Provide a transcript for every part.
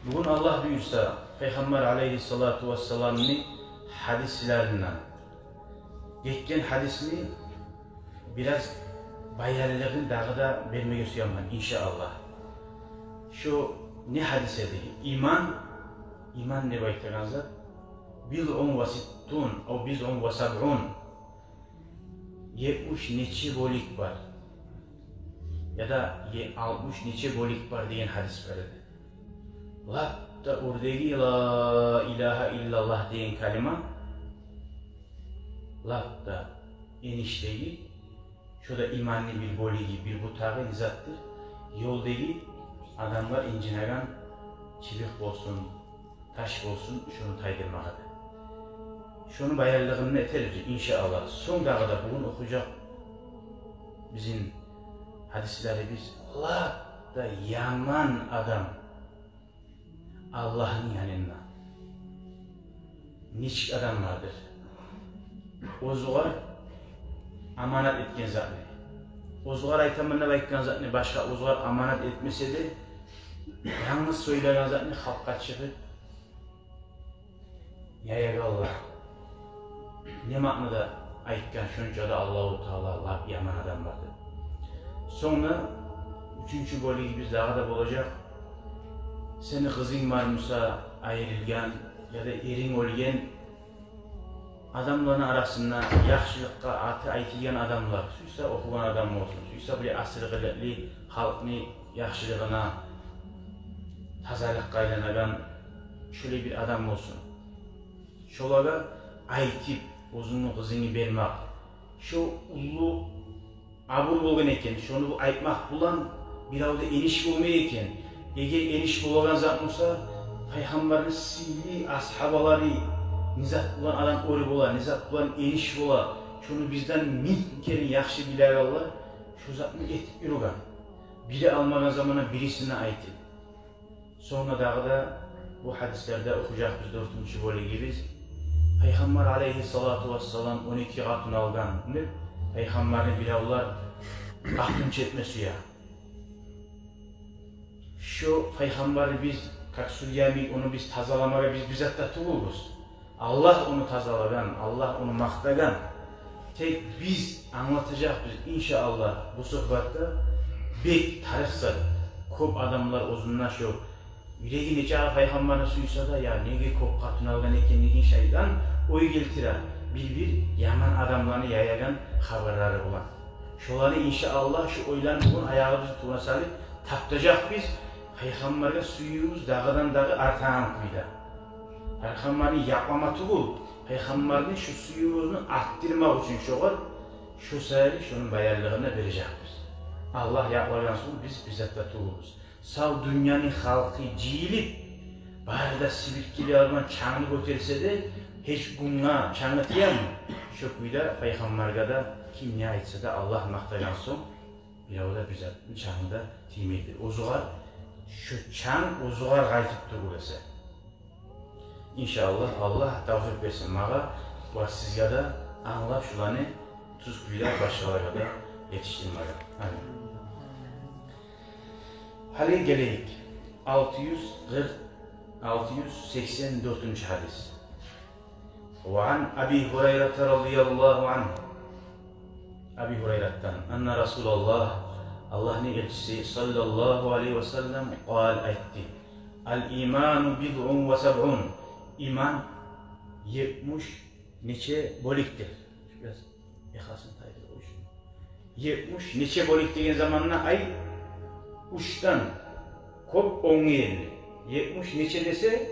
Bugün Allah buyursa Peygamber aleyhissalatu vesselam'ın hadislerinden geçen hadisini biraz bayarlığın dağı da vermeye suyaman inşallah. Şu ne hadis edi? İman ne baytağınızda? Bid'un ve sittun o bid'un ve sab'un 70 neçe bolik var ya da 60 neçe bolik var diyen hadis verdi. Latta oradaki la ilahe illallah diyen kalima latta enişteyi şurada imanlı bir boligi bir butağı izattır. Yoldaki adamlar incinagan çilik olsun, taş olsun şunu taydırmağıdır. Şunu bayarlığını eteriz inşallah. Son dağda bugün okuyacak bizim hadisleri biz latta yaman adam Allah'ın yanında. Niçik adam vardır? Ozuğar amanat etken zatını. Ozuğar aytamına bakkan zatını başka ozuğar amanat etmese de yalnız söyleyen zatını halka çıkıp yayaga Allah. Ne manada aytkan şunca da Allah-u Teala Allah yaman adam vardır. Sonra üçüncü bölümü biz daha da olacak. Senin kızın varmışsa ayrılgan ya da erin olgen adamların arasında yaxşılıkka atı aytilgan adamlar, suysa okugan adam olsun, suysa bir asırgılıklı halkını yaxşılığına tazalıkka aylanagan şöyle bir adam olsun. Şolaga aytip uzunun kızını vermek, şu ulu abur bolgan eken, şunu aytmak bulan bir avda eniş bolmay eken, eğer eniş bolagan zat olsa, Peygamberin sili ashabaları nizat bulan adam ori bola, nizat bulan eniş bola, şunu bizden min kere yaxşı biler Allah, şu zatını etip yürügen. Biri almagan zamana birisine aytip. Sonra da bu hadislerde okuyacak biz 4. bölümü biz. Peygamber aleyhissalatu vesselam 12 katını algan. Peygamberin bilavlar aklın çetmesi ya. Şu Peygamberi biz kaksulyami onu biz tazalamaya biz bizatta tuğuluz. Allah onu tazalagan, Allah onu maktagan. Tek biz anlatacak biz inşallah bu sohbette bek tarihsel kop adamlar uzunlar şu yüreği neçe Peygamber'e suysa da ya nege kop katını algan ekenliğin şeyden oy geltiren bir yaman adamlarını yayagan haberleri olan. Şoları inşallah şu oylan bugün ayağımızı tuğuna salıp taptacak biz Peygamber'e suyumuz dağıdan dağı artan kuyda. Peygamber'in yapmamatı bu. Peygamber'in şu suyumuzunu arttırmak için şoğur şu sayılı şunun bayarlığına verecek biz. Allah yapmadan sonra biz bizatta tuğuluz. Sağ dünyanın halkı ciyilip bari da sivilkili alman çanı götürse de hiç bununla çanı diyem mi? Şu kuyda Peygamber'e da kim ne etse de Allah maktagan son bir avda bizatın çanında timeydir. Ozuğar şu çan ozuğar gaytıptır burası. İnşallah Allah tavfik versin bana ve sizge de anlap şulanı tuz kuyda başkalarına da yetiştirmeye. Amin. Hali geleyik 684. hadis. وعن أبي هريرة رضي الله عنه أبي هريرة أن رسول الله elçisi sallallahu aleyhi ve sellem قال aytti الإيمان بضع وسبعون İman 70 neçe boliktir. Biraz ehasını taydır o işin. 70 neçe bolik degen zamanına ay uçtan kop 10-50. 70 neçe dese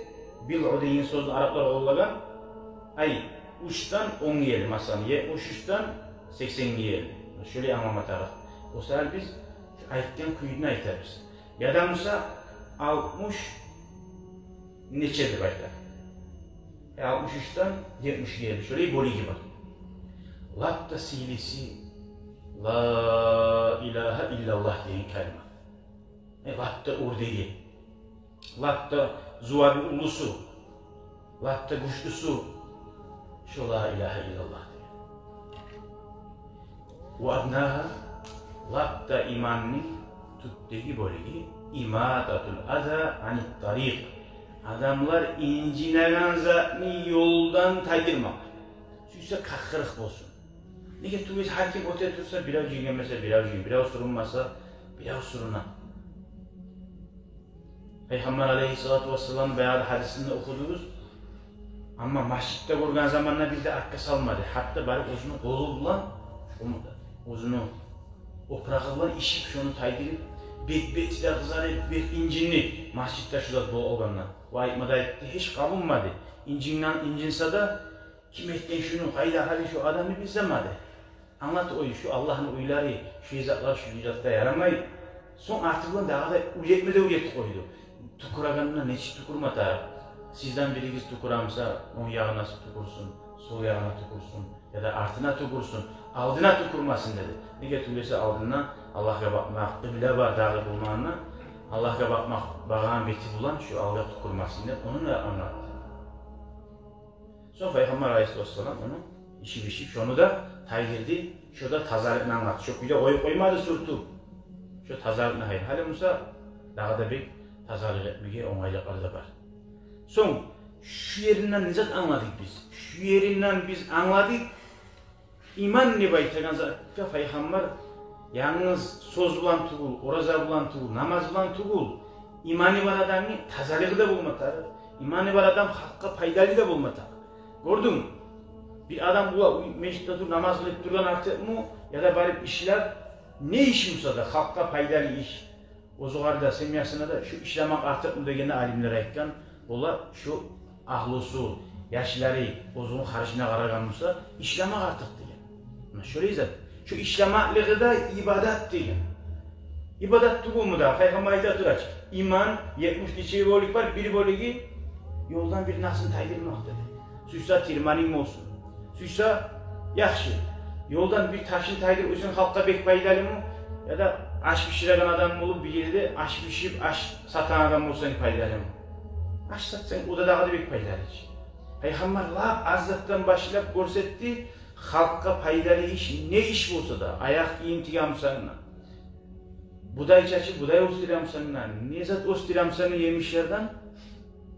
bil'u deyin sözü Araplar oğulagan ay uçtan 10-50 masalan 70 uçtan 80-50. Şöyle anlamatarız. O sefer biz aytken kuyudunu aytarız. Ya da Musa 60 neçedir aytar. 63'ten 70'ye şöyle boligi var. Latta silisi la ilahe illallah diyen kelime. Latta urdeyi. Latta zuvabi ulusu. Latta güçlüsü. Şu la ilahe illallah diye. Ve adnaha latta imanni tuttuğu boligi imatatul aza anit tariq. Adamlar incinagan zatni yoldan taydırmak. Suysa kakkırık olsun. Nege tuğuz her kim öte tursa biraz jügemese biraz jügem, biraz surunmasa biraz suruna. Peygamber aleyhissalatu vesselam bayağı hadisinde okudunuz. Ama masjidde kurgan zamanla bir de arka salmadı. Hatta bari uzunu kolu bulan, uzunu oprağı bulan işip şunu taydırıp bet-betiyle kızarıp bir incinli masjidde şurada bu olanlar. Vay mıda etti, hiç kabulmadı. İncinsa da kim etken şunu, kayda hali şu adamı bizlemedi. Anlat oyu, şu Allah'ın uyları, şu izatlar, şu icatta yaramayı. Son artığından daha da uyetmede uyeti koydu. Tukuraganına neçi tukurmata. Sizden biriniz tukuramsa, on yağına tukursun, sol yağına tukursun ya da artına tukursun, aldına tukurmasın dedi. Ne getirlese aldığına Allah'a bakmak, bile var dağı bulmanına, Allah'a bakmak, bağın beti bulan şu alga tukurmasın dedi. Onu da anlattı. Sonra Peygamber Aleyhisselam onu işip şunu da tayyirdi, şu da tazalıkla anlattı. Şu bile oy koymadı surtu. Şu tazalıkla hayır. Hali Musa dağda bir tazalık etmeye onaylıkları da var. Son şu yerinden nizat anladık biz. Şu yerinden biz anladık. İman ne baytagan zaten Peygamber yalnız söz bulan tuğul, oraza bulan tuğul, namaz bulan tuğul. İmanı var adamı tazalığı da bulmatar. İmanı var adam hakka paydalı da bulmatar. Gördün mü? Bir adam bu meşritte dur namaz kılıp duran artık mı ya da bari işler ne iş olsa da hakka paydalı iş. O zuharda semiyasına da şu işlemek artık mı da gene alimlere ekkan. Ola şu ahlusu, yaşları, ozuğun karşına karagan olsa işlemek artık diye. Şöyle izah. Şu işlemekliği da ibadet diye. İbadet tuğu mu da? Peygamber ayette duraç. İman 70 kişi bolik var, bir boligi yoldan bir nasıl taydırmak dedi. Suysa tirmanim olsun. Suysa yaxşı. Yoldan bir taşın taydır olsun halka bek paydalı mı? Ya da aş pişiren adam olup bir yerde aş pişirip aş satan adam olsan paydalı mı? Aş satsan o da daha da bek paydalı. Peygamber laf azzattan başlayıp görsetti. Halka paydalı iş ne iş olsa da ayak giyim tigamsanına. Buday çaçı buday ostiramsanına. Nezat ostiramsanı yemişlerden.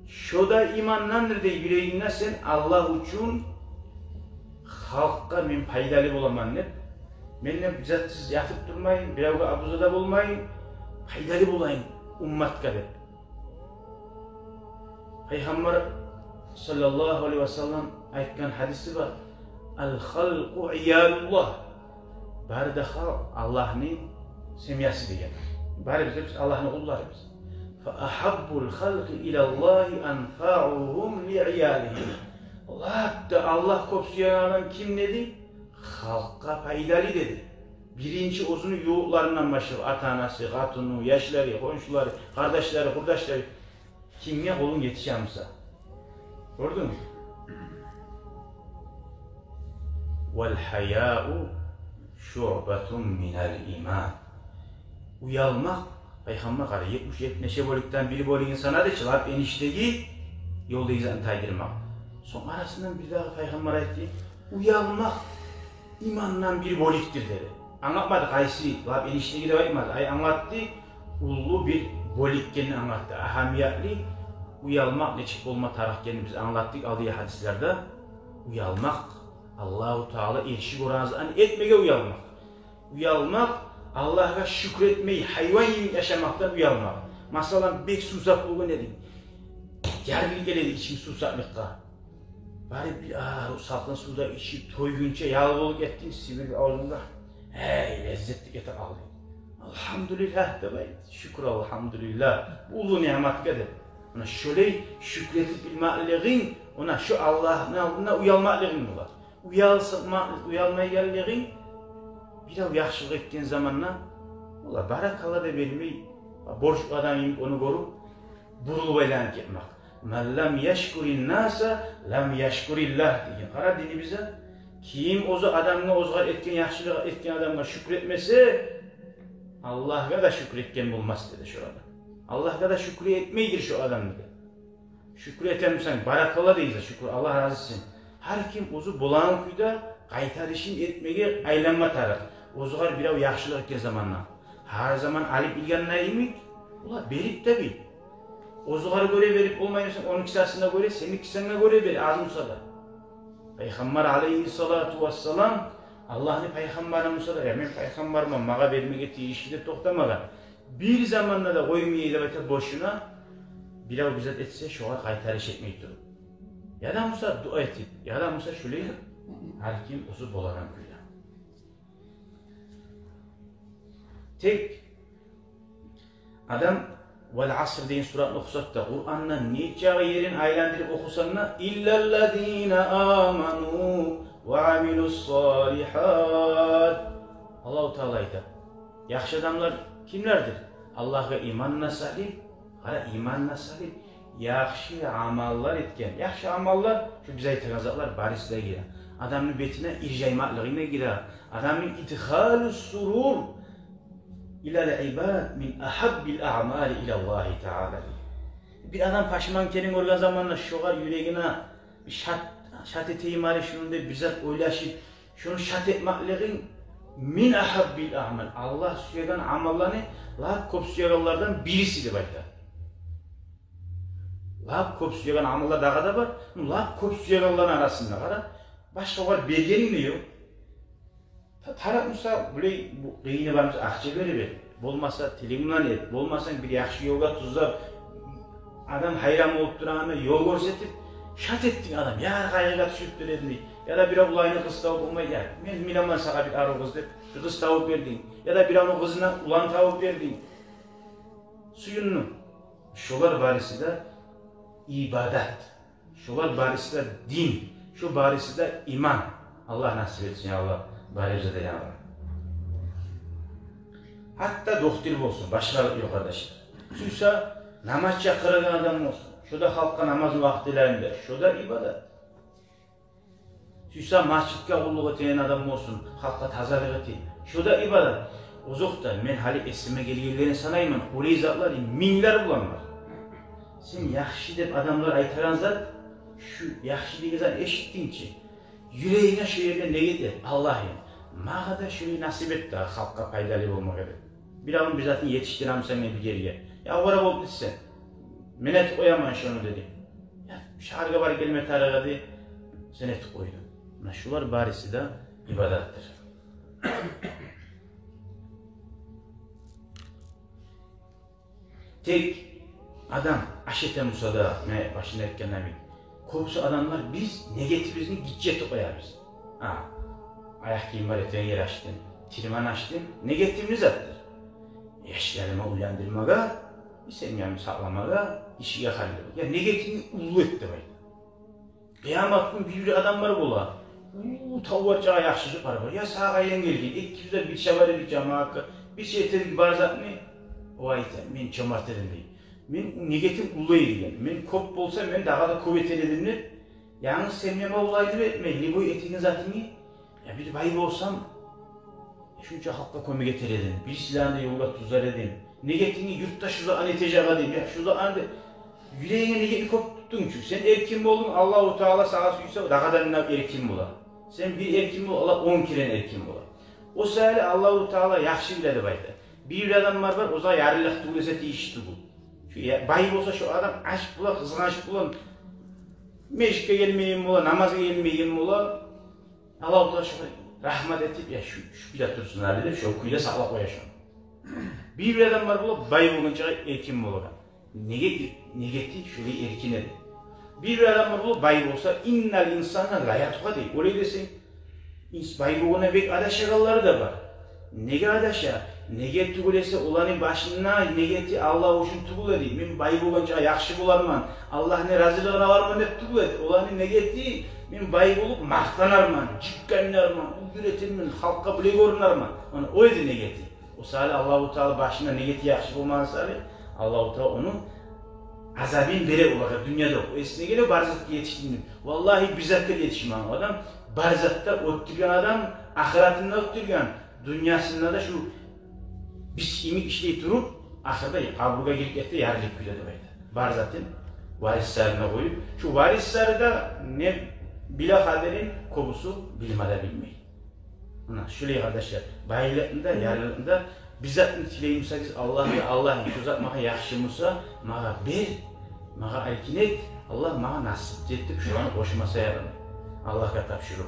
Şu da imanlandır de yüreğinden sen Allah için halka men paydalı olaman ne? Menle bizatsız yatıp durmayın, biraz da abuzada olmayın, paydalı bulayım ummat kadar. Peygamber sallallahu aleyhi ve sellem aytgan hadisi var. El-halqu iyalullah. Bari de Allah'ın semyası diyen. Bari biz Allah'ın kullarıyız. فَأَحَبُّ الْخَلْقِ إِلَى اللّٰهِ أَنْفَعُهُمْ لِعِيَالِهِمْ Allah kopsuyan kim dedi? Halka paydalı dedi. Birinci uzun yoğurtlarından başlıyor. Atanası, hatunu, yaşları, komşuları, kardeşleri, kurdaşları. Kimye kolun yetişemse. Gördün mü? وَالْحَيَاءُ شُعْبَةٌ مِنَ الْاِيمَانِ Uyalmak, Peygamber karı 77 neşe bölükten biri böyle insana da çılap enişteyi yolda izan taydırmak. Son arasından bir daha Peygamber etti. Uyalmak imandan bir boliktir dedi. Anlatmadı kaysi, laf enişteyi de bakmadı. Ay anlattı, ullu bir bolikkenini anlattı. Ahamiyetli uyalmak neçik olma tarafkenini biz anlattık aldığı hadislerde. Uyalmak, Allah-u Teala erişik oranızdan etmeye uyalmak. Uyalmak, Allah'a şükretmeyi, hayvan gibi yaşamaktan uyalmak. Masalan, bek susap bugün dedim. Yargı geledi içim susaplıkta. Bari bir o salkın suda içip toygunca yağlılık ettin, sivil ağzında. Hey, lezzetli getir aldı. Elhamdülillah demeyin. Şükür elhamdülillah. Bu ulu nimet gelir. Ona şöyle şükretip bilmekliğin, ona şu Allah'ına uyalmaklığın var. Uyalmaya geldiğin, bir de yaxşılık ettiğin zamanla, ola barakalla da vermeyi, borç adamın onu korup, burulup elan etmek. Men lem yeşkurin nasa, lem yeşkurillah diye. Kara dini bize, kim ozu adamına ozgar etken, yaxşılık etken adamına şükretmese, Allah'a da şükretken bulmaz dedi şu adam. Allah'a da şükür etmeyidir şu adam dedi. Şükür etemsen, barakalla deyince şükür, Allah razı olsun. Her kim ozu bulan kuyda, kaytarışın etmeye aylanma taraf. Ozgar bir yaxşılık etken zamanla. Her zaman alıp bilgen neyimik? Ola berip de bil. Ozuğarı göre verip olmayınca onun kisasına göre, senin kisasına göre ver, az Musa da. Peygamber aleyhissalatu vesselam, Allah'ın Peygamber'e Musa da, men Peygamber'ime mağa vermeye tiyişide toxtamagan. Bir zamanla da koymayı da boşuna, bir bizzat etse şoğa kaytarış etmeyi durup. Ya da Musa dua etip, ya da Musa şöyle her kim uzu bolaran kuyla. Tek adam vel asr deyin suratını okusat da Kur'an'la neçe yerin aylandırıp okusanla illellezine amanu ve amilus salihat. Allah-u Teala ayda. Yaxşı adamlar kimlerdir? Allah'a imanla salih, hala imanla salih, yaxşı amallar etken. Yaxşı amallar şu bize aytagazlar barisine girer. Adamın betine ircaymaklığına girer. Adamın idhalus surur İlâ ibad min ahabbil a'mali ilallahi Teala. Bir adam paşmankenin organ zamanında şoğar yüreğine bir şat eteyim hali şunun da bizzat oylaşıp şunu şat etmeklığın min ahabbil a'mal. Allah suyagan amallarını lab kop suyaganlardan birisidir bayta. Lab kop suyagan amallar dağa da var. Lab kop suyaganların arasında var. Başka var belgenin mi yok? Taraf Musa böyle bu kıyını varmış akçe verir. Bolmasa tilimden et, bolmasan bir yaxşı yoga tuzlap adam hayran olup duranı yol görsetip şat ettin adam. Ya kayıga düşüp veredin ya da bir ulayını kız tavuk olmay ya. Men minaman sana bir arı kız deyip bir kız tavuk verdin ya da bir o kızına ulan tavuk verdin. Suyunu. Şolar barisi de ibadet. Şolar barisi de din. Şu barisi de iman. Allah nasip etsin ya Allah. Barisi de ya Allah. Hatta doktor olsun, başka yok kardeşler. Şuysa namaz çakıran adam olsun. Şurada halka namaz vaktilerinde, şurada ibadet. Şuysa masjidke kulluk eten adam olsun, halka tazalık eten. Şurada ibadet. Uzukta men hali esime gelgilerini sanayman, orayı zatlar minler bulanlar. Sen yaxşı dep adamlar aytaran zat, şu yaxşı degen zat eşittin ki, yüreğine şu yerden ne gider? Allah'ım, mağa da şunu nasip et de halka paydalı olmak eder. Bir adam bir zaten yetiştirem seni bir geriye. Ya vara oldu sen. Menet koyaman şunu dedi. Ya şarkı var kelime tarağı dedi. Senet koydu. Şular barisi de ibadettir. Tek adam aşete Musa'da ne başına etkenler mi? Kopsu adamlar biz negatifizmi gidecek koyarız. Ha, ayak giyim var eten yer açtın, tirman açtın, negatifini zattır. Eşlerime uyandırmaga, sevmemi sağlamaga, işi yakardı. Ya negatifini ulu etti baydı. Kıyamet gün bir adam var bola. Tavvarca ayaksızı para var. Ya sağa ayın geldi. İlk güzel bir şey var edik cemaat. Bir şey etedik barzat mı? O ayette men çamart edin deyim. Men negatif ulu edigen. Men kop bolsa men daha da kuvvet edinir. Yalnız sevmeme olaydı ve men liboy etinin zatını. Ya bir bayı olsam şunca halka komi getiredin, bir silahını yolla tuzar edin. Negetini yurtta şurada aneteceğe edin, ya şurada anede. Yüreğine negeti koptun çünkü. Sen erkin mi oldun, Allah-u Teala sağa suysa, dağadan erkin mi ola. Sen bir erkin mi ola, 10 kiren erkin mi ola. O sayede Allah-u Teala yaxşı biledi bayda. Bir adam var, o zaman yarılıq tuğleseti işti bu. Bayı olsa şu adam aşk bula, kızgınçlık bulan, meşke gelmeyin ola, namaza gelmeyin ola. Allah-u Teala şu rahmet etip ya şu bile dursunlar dedi, şu okuyla sağla koyacağım. Bir adam var bu bay bulunca erkin mi olur? Negeti şöyle erkin edi. Bir adam var bu bay olsa innal insana layatuka değil. Öyle desin. Bay buluna bek adaşagalları da var. Nege adaşa? Nege tugulese olanın başına negeti Allah hoşun tugul edi. Min bay bulunca yaxşı bulanman. Allah ne razılığına varman hep tugul edi. Olanın negeti min bay bulup maqtanarman, cikkanarman, üretirmen, halka bile görünarman. O edi negeti. O sale Allah-u Teala başına negeti yaxşı bulman sale Allah-u Teala onu azabin bere olacak dünyada. O esine gele barzatta yetiştiğini. Vallahi bizzatta yetişmem adam. Barzatta öttürgen adam, ahiretinde öttürgen. Dünyasında da şu biz imi işleyip durup ahirette kaburga girip etti yarılıp biledi baydı. Barzatın varislerine koyup şu varisleri de ne bila kaderin kobusu bilmede bilmeyin. Şöyle kardeşler, bayılığında, yarılığında bizzat tileyimseniz Allah'ı şu zat maha yaxşı musa, maha bir Mağa aykin et, Allah mağa nasip etip şunu boşuma sayarım. Allah'a tapşırım.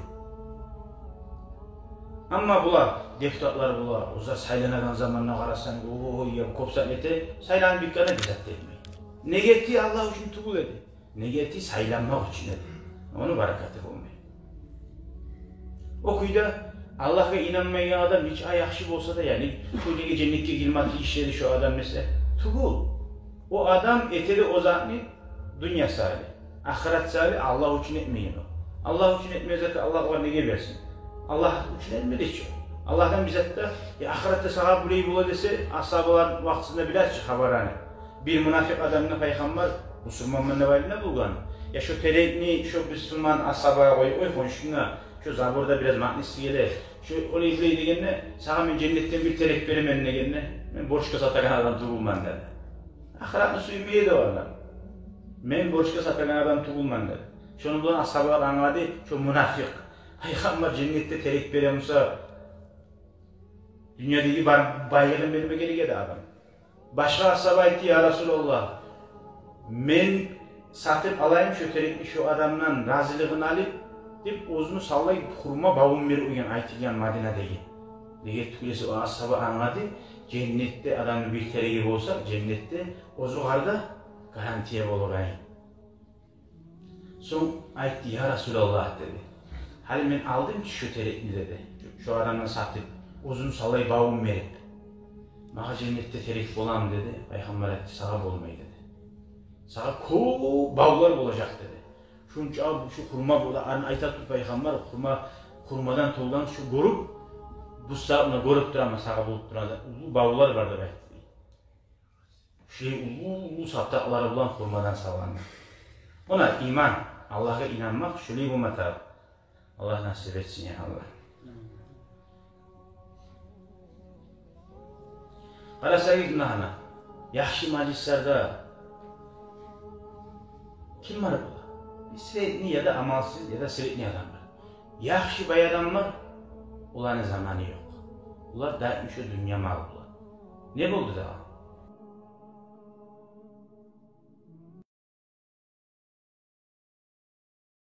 Ama bular, deputatlar bular, uza saylanagan zamanına qarasan, kopsan ete, saylanıp bitkana bizat etmeyin. Ne gettiği Allah için tugul edi. Ne gettiği saylanmak için edi. Onun barakatı olmayı. O kuyda Allah'a inanmayan adam hiç ayakşı olsa da yani kuydaki cennetke girmati işleri şu adam mesela tugul. O adam eteri o zatni dünya sali, ahiret sali Allah için etmeyin o. Allah için etmez zaten Allah ona ne versin. Allah için etmedi hiç. Allah'tan bize de ahirette sahabe burayı bula dese ashablar vaktinde biraz haberane. Bir münafık adamına peygamber Müslümanın ne bulgan. Ya şu terekni şu Müslüman ashabaya oy konuştuğuna şu zaburda biraz manisi gelir. Şu onu izleydiğinde sana ben cennetten bir terek veremem ne gelene. Ben borçka satakan adam tuğulman dedi. Ahiret müslümiye de varlar. Ben borçka satakan adam tuğulman dedi. Şunu bulan ashablar anladı. Şu münafık. Peygamber cennette terek veriyorsa dünyadaki baygının benime geri geldi adam. Başka ashaba etti ya Resulallah. Men satıp alayım şu terekli şu adamdan razılığını alıp deyip ozunu sallayıp kurma bağım bir uygun aytıgan Madine'deki. Dege tükülesi o ashaba anladı. Cennette adamın bir tereki olsa cennette ozu karda garantiye olur ayın. Son aytti ya Resulallah dedi. Hali men aldım ki şu terekli dedi. Şu adamdan satıp ozunu sallayıp bağım verip. Mağa cennette terek bolam dedi. Peygamber etti sağa olmayı dedi. Sağa bağlar olacak dedi. Şunca şu kurma burada aytattı peygamber kurmadan toldan şu grup bu saatine görüp durama sağa bulup durada. Ulu bağlar vardı belki. Ulu saptakları bulan kurmadan sağlandı. Ona iman, Allah'a inanmak şöyle bu mata. Allah nasip etsin ya Allah. Qarasak günahına, yaxshi majlislarda kim var bu? Siretli ya da amalsız ya da siretli adamlar. Yaxshi bay adamlar, ularning zamanı yok. Ular daim şu dünya malı bular. Ne buldu da?